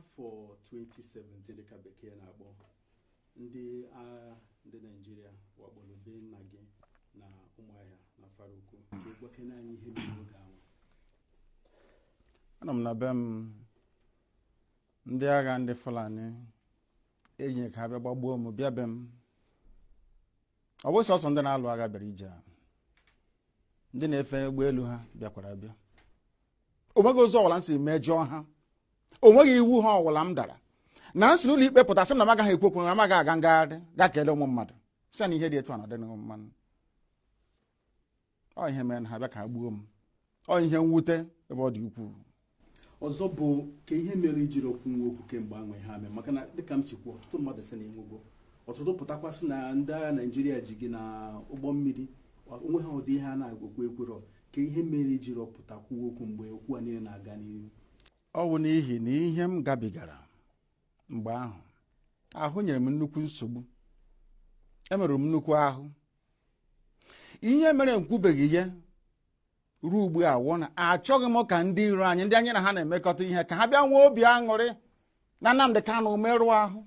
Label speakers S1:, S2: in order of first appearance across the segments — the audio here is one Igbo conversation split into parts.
S1: n'afọ 2017 dịka bekee na-akpọ ndị agha ndị Naịjirịa wakporo be nna gị na Ụmụahịa na Faruku ka gwakena anyị ihe mere oge ahụ.
S2: Anọ m na be m ndị agha ndị Fulani enyi ka bịa gbagbuo m bịa be m. Ọ bụ sọsọ ndị na-alụ agha bịara ije a, ndị na-efe ụgbọelu ha bịakwara abịa. O nweghị ụzọ ọbụla m si mejọọ ha, o nweghị iwu ha ọbụla m dara na nsị n'ụlọ ikpe pụtasị m na m agaghị ekwu okwu, na m agaghị aga ngagharị ga kelee ụmụ mmadụ sị na ihe dị etu a na-adị n'ụmụ mmadụ. Ọ ihe mere na ha bịa ka ha gbuo m, ọ ihe mwute ebe ọ dị ukwuu.
S1: Ọzọ bụ ka ihe mere ijiri okwu nwa okwu kemgbe anwe ha mee, maka na dịka m si kwuo ọtụtụ mmadụ sị na enwego, ọtụtụ pụtakwasị na ndị agha Naịjirịa ji gị na ụgbọ mmiri onwe ha ụdị ihe a na-agwekwa ekwero. Ka ihe mere ijiri ọpụta kwuo okwu mgbe okwu a niile na-aga n'ihu?
S2: Ọ bụ n'ihi na ihe m gabigara mgbe ahụ nyere m nnukwu nsogbu, emerụ m nnukwu ahụ. Ihe mere nkwubeghị ihe ruo ugbu a wụ na achọghị m ka ndị iro anyị, ndị anyị na ha na-emekọta ihe, ka ha bịa nwee obi aṅụrị na Nnamdi Kanu merụọ ahụ,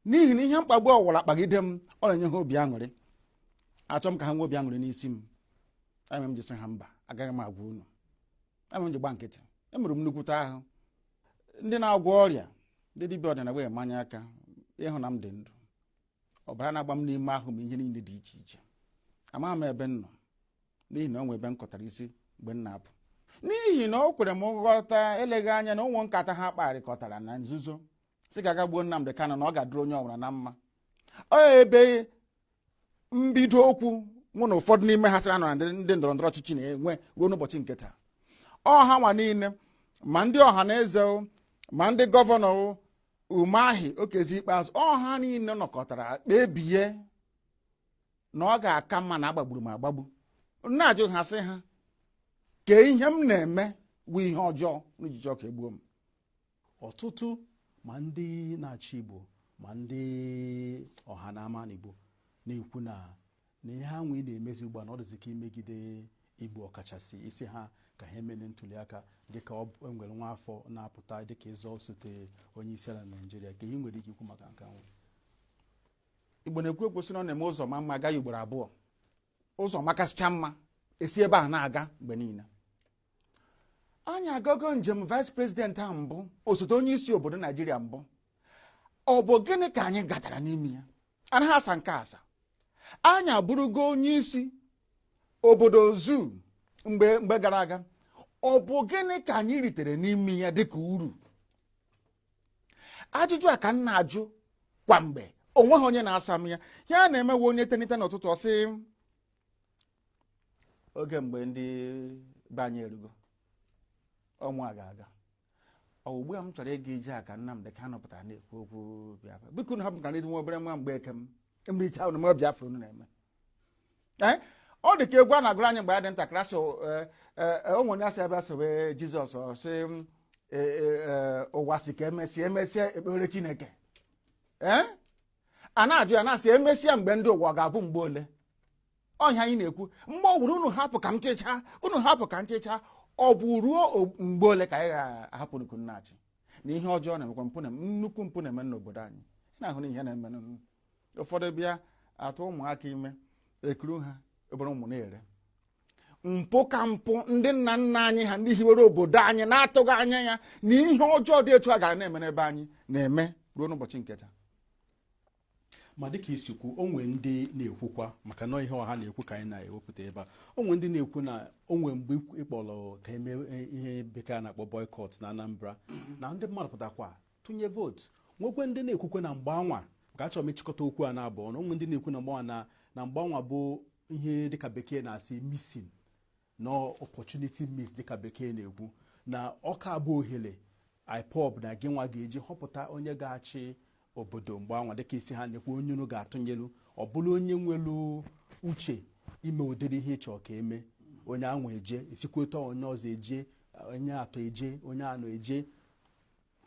S2: n'ihi na ihe mkpagbu ọwụla kpagide m, ọ na-enye ha obi aṅụrị. Achọ m ka ha nwee obi aṅụrị n'isi m. Eme m ji sị ha mba, agaghị m agwa unu. Eme m ji gba nkịtị. Emerụ m nnukwute ahụ. Ndị na-agwọ ọrịa, ndị dibịa ọdịnala wee manye aka ịhụ na m dị ndụ. Ọbara na-agba m n'ime ahụ m ihe niile dị iche iche. Amaghị m ebe m nọ, n'ihi na o nwee ebe m kọtara isi mgbe m na-apụ. N'ihi na o kwere m nghọta eleghị anya na ụmụ nkata ha kparịkọtara na nzuzo sị ka aga gbuo Nnamdi Kanu na ọ ga-adịrị onye ọbụla na mma. Ọ ebe mbido okwu mụ na ụfọdụ n'ime ha sịra na ndị ndọrọ ndọrọ ọchịchị na-enwe ruo n'ụbọchị nke taa. Ọha nwa niile, ma ndị ọha na eze, ma ndị gọvanọ Umahi Okezi ikpeazụ, ọha niile nọkọtara kpebie na ọ ga-aka mma na agbagburu m agbagbu. Na-ajụ ha sị ha ka ihe m na-eme bụ ihe ọjọọ n'ijiji ọka egbuo m.
S1: Ọtụtụ ma ndị na-achị Igbo ma ndị ọha na ama Igbo na-ekwu na ihe ha nwee na-emezi ugbu a na ọ dịzị ka imegide Igbo, ọkachasị isi ha ka ha emere ntuli aka dịka ọ nwere nwa afọ na-apụta dịka ịzọ osote onye isi ala Naịjirịa. Ka ihe nwere ike ikwu maka nke ahụ?
S2: Igbo na-ekwu ekwu sị na ọ na-eme ụzọ ma mma agaghị ugboro abụọ. Ụzọ makasịcha mma esi ebe a na-aga mgbe niile. Anyị agago njem vice president ahụ mbụ, osote onye isi obodo Naịjirịa mbụ. Ọ bụ gịnị ka anyị gatara n'ime ya? Anaghị asa nke asa. Anyị abụrụgo onye isi obodo zoo mgbe gara aga. Ọ bụ gịnị ka anyị ritere n'ime ya dịka uru? Ajụjụ a ka m na-ajụ kwa mgbe, onweghị onye na-asa m ya. Ya na-emewe onye tenite n'ụtụtụ ọsị oge mgbe ndị be anyị erugo, ọnwụ a ga-aga. Ugbu a m chọrọ ịga ije a ka Nnamdi Kanu pụtara na-ekwu okwu Biafra. Biko na hapụ ka ndị nwa obere nwa mgbe eke m emericha ụnụ m Biafra unu na-eme. Ọ dị ka egwu a na-agụrụ anyị mgbe ya dị ntakịrị, asị o nwere asị ebe sobe Jizọs sị ụwa si ka emesịa ekpere Chineke. A na-ajụ ya na-asị emesịa mgbe ndị ụwa ga-abụ mgbe ole? Ọnya anyị na-ekwu mgbe ọ bụrụ unu hapụ ka m chịchaa, unu hapụ ka m chịchaa, ọ bụ ruo mgbe ole ka anyị ga-ahapụ nnukwu nnachi na ihe ọjọọ na-emekwa nnukwu mpụ na-eme n'obodo anyị. Na-ahụ na ihe na-eme ụfọdụ bịa atụ ụmụaka ime ekuru ha obere ụmụ na-ere mpụ ka mpụ. Ndị nna nna anyị ha ndị hiwere obodo anyị na-atụghị anya ya na ihe ọjọọ dị etu a gara na-eme n'ebe anyị na-eme ruo n'ụbọchị nke taa.
S1: Ma dịka isikwu, onwe ndị na-ekwukwa maka na ihe ọha na-ekwu ka anyị na-ewepụta ebe a, onwe ndị na-ekwu na onwe mgbe ịkpọrọ ka eme ihe bekee na-akpọ boycott na Anambra na ndị mmadụ pụtakwa tụnye vootu. Nwekwe ndị na-ekwukwe na mgbanwa, ka achọrọ m ịchịkọta okwu a na-abụọ, na onwe ndị na-ekwu na mgbanwa na mgbanwa bụ ihe dịka bekee na-asị missing na opportunity miss dịka bekee na-ekwu, na ọka abụ ohere IPOB na gị nwa ga-eji họpụta onye ga-achị obodo mgbanwa dịka isi ha na-ekwu onye unu ga-atụnyelu, ọ bụrụ onye nwere uche ime ụdịrị ihe ịchọ ka eme. Onye anwa eje esikweta onye ọzọ eje, onye atọ eje, onye anọ eje.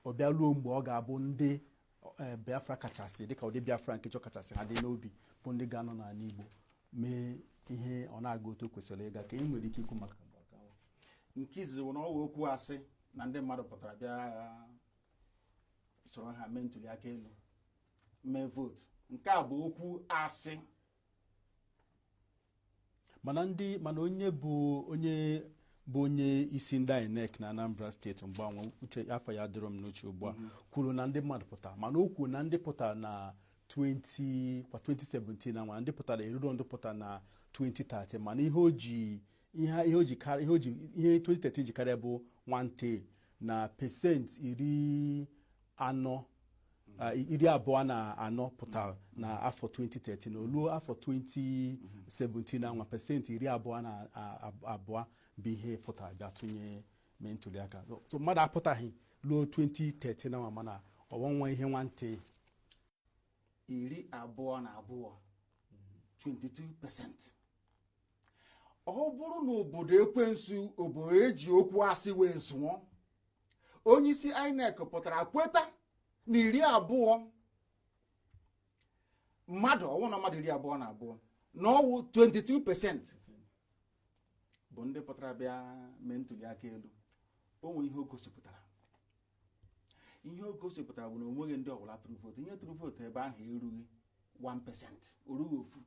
S1: Ọ bịa ruo mgbe ọ ga-abụ ndị Biafra kachasị dịka ụdị Biafra nke chọ kachasị ha dị n'obi bụ ndị ga-anọ n'ala Igbo mee ihe ọ na-aga otu kwesịrị ịga. Ka ị nwere ike ikwu maka
S2: nke izizi na ọwa okwu asị na ndị mmadụ pụtara bịa soro ha mee ntuli aka elu mee votu. Nke a bụ okwu asị.
S1: mana onye bụ onye isi ndị INEC na Anambra steeti mgbanwe uche afọ ya dịrọ m n'uche ugbu a kwuru na ndị mmadụ pụtara, mana o kwuru na ndị pụtara na 2017 na nwa ndị pụtara eruru ndị pụtara na 2030, mana ihe 2013 ji karịa bụ nwante na pasenti 24 pụtara na afọ 2013 na oluo afọ 2017 na nwa pasenti 22 bụ ihe pụtara bịa tụnye mee ntuli aka. So mmadụ apụtaghị ruo 2013 na nwa, mana ọnwa ihe nwante
S2: 22 22%. Ọ bụrụ na obodo ekwensu, obodo eji okwu asị wee zụọ, onye isi INEC pụtara kweta na 20 mmadụ, ọnwụ na mmadụ 22 na ọwụ 22% bụ ndị pụtara bịa mee ntuli aka elu. Onwe ihe o gosipụtara. Ihe o gosipụtara bụ na onweghị ndị ọbụla tụrụ vootu. Ihe tụrụ vootu ebe ahụ erughị 1%, orughị ofu.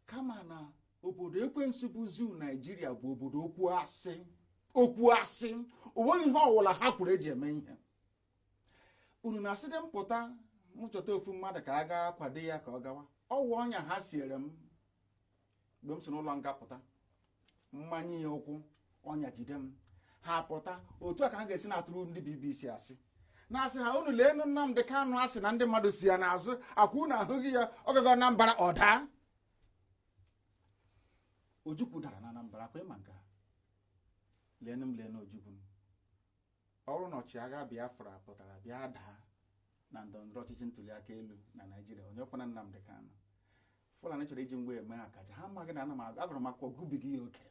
S2: Kama na obodo ekwensu bụ zoo Naijiria bụ obodo okwu asị. Onweghị ihe ọwụla ha kwuru eji eme ihe. Unu na-asị dị mpụta mchọta ofu mmadụ ka a gaa kwado ya ka ọ gawa. Ọwụ ọnya ha siere m mgbe m so n'ụlọ nga pụta, mmanye ya ụkwụ, ọnya jide m, ha pụta. Otu a ka ha ga-esi na-atụrụ ndị BBC asị, na-asị ha unu lee Nnamdi Kanu asị na ndị mmadụ si ya n'azụ, akwa unu ahụghị ya ọgaga Anambra ọda. Ojukwu dara na Anambra, akwa ịma nke a. Lee Ojukwu. Ọrụ na ọchịagha Biafra pụtara bịa daa na ndọrọndọrọ ọchịchị ntuli aka elu na Naịjirịa, onye ọkwa na Nnamdi Kanu. Fulani chọrọ iji ngwa eme akaja, ha amaghị na agụrụ m akwụkwọ gụbighị ya oke.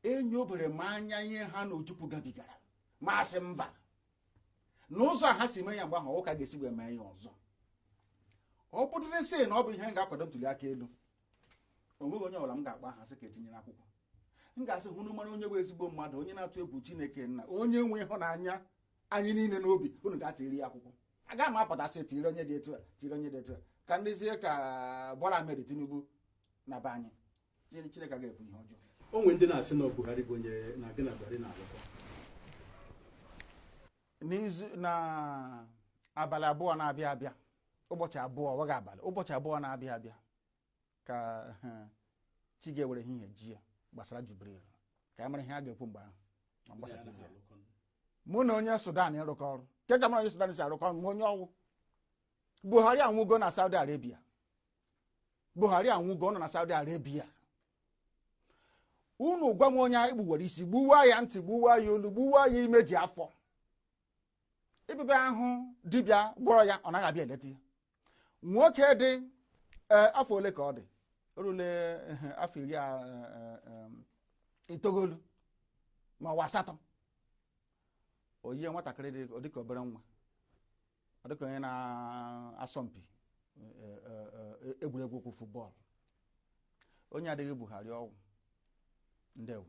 S2: Enyobere m anya ihe ha na Ojukwu gabigara, masị mba n'ụzọ ha si mee ya mgbe ahụ, ụka ga-esi wee mee ya ọzọ. Ọ bụdịrị sị na ọ bụ ihe m ga-akwado ntuli aka elu, onweghị onye ọbụla m ga-akpa aha sị ka etinyere akwụkwọ. M ga-asị hụnụ mara onye bụ ezigbo mmadụ, onye na-atụ egwu Chineke nna, onye nwe ịhụnanya anyị niile n'obi, unu ga-atiri ya akwụkwọ. Agaghị m apụtasị tiri onye dị etu a, tiri onye dị etu a, ka ndịzie ka Bola Ahmed Tinubu na be anyị. Chineke ga-ekwu ihe ọjọọ.
S1: O nwere ndị na-asị na Buhari bụ onye na-aga na Buhari na-alụkọ.
S2: N'izu na abalị abụọ na-abịa abịa, ụbọchị abụọ waga abalị, ụbọchị abụọ na-abịa abịa ka chi ga-ewere ihe ji ya gbasara Jubril, ka ya mara ihe a ga-ekwu mgbe ahụ. Mụ na onye Sudan ịrụkọ ọrụ, ke ka mara onye Sudan si arụkọ ọrụ, ma onye ọwụ. Buhari anwụgo na Saudi Arabia. Buhari anwụgo nọ na Saudi Arabia. Unu gwa m onye ikpuwere isi, gbuwa ya ntị, gbuwa ya olu, gbuwa ya imeji afọ. Ibebe ahụ dibịa gwọrọ ya, ọ naghị abịa eleta ya. Nwoke dị afọ ole ka ọ dị? Orule afọ 19 ma ọ 8. Oyiye nwatakịrị dị dịka obere nwa, ọ dịka onye na-asọmpi egwuregwu ụkwụ futbọọlụ. Onye adịghị Buhari ọgwụ. Ndewo.